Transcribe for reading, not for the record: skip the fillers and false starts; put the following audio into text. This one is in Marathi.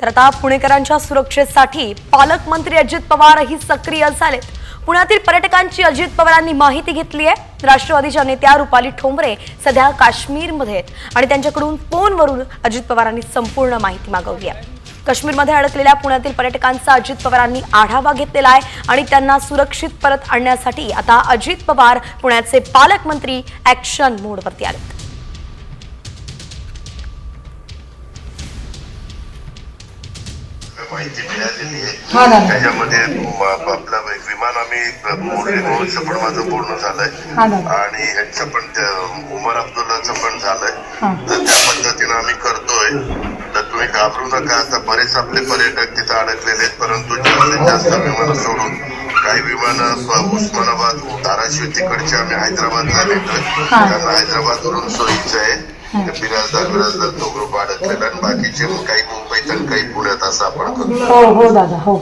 तर आता पुणेकरांच्या सुरक्षेसाठी पालकमंत्री अजित पवारही सक्रिय झालेत। पुण्यातील पर्यटकांची अजित पवारांनी माहिती घेतली आहे। राष्ट्रवादीच्या नेत्या रुपाली ठोंबरे सध्या काश्मीरमध्ये आहेत आणि त्यांच्याकडून फोनवरून अजित पवारांनी संपूर्ण माहिती मागवली आहे। काश्मीरमध्ये अडकलेल्या पुण्यातील पर्यटकांचा अजित पवारांनी आढावा घेतलेला आहे आणि त्यांना सुरक्षित परत आणण्यासाठी आता अजित पवार पुण्याचे पालकमंत्री ॲक्शन मोडवरती आलेत। माहिती मिळालेली आहे त्याच्यामध्ये आपलं विमान आम्ही मोडलेलं पण माझं पूर्ण झालंय आणि ह्यांचं पण उमर अब्दुल्लाचं पण झालंय, तर त्या पद्धतीनं आम्ही करतोय। तर तुम्ही घाबरू नका। आता बरेच आपले पर्यटक तिथं अडकलेले आहेत, परंतु जास्तीत जास्त विमानं सोडून काही विमानं उस्मानाबाद धाराशिव तिकडचे आम्ही हैदराबादला नेतोय। त्यांना हैदराबादवरून सोयीचं आहे। बिराजदार तो ग्रुप अडकलेला आणि बाकीचे काही मुंबईत आणि काही पुण्यात असं आपण करतो। हो दादा हो।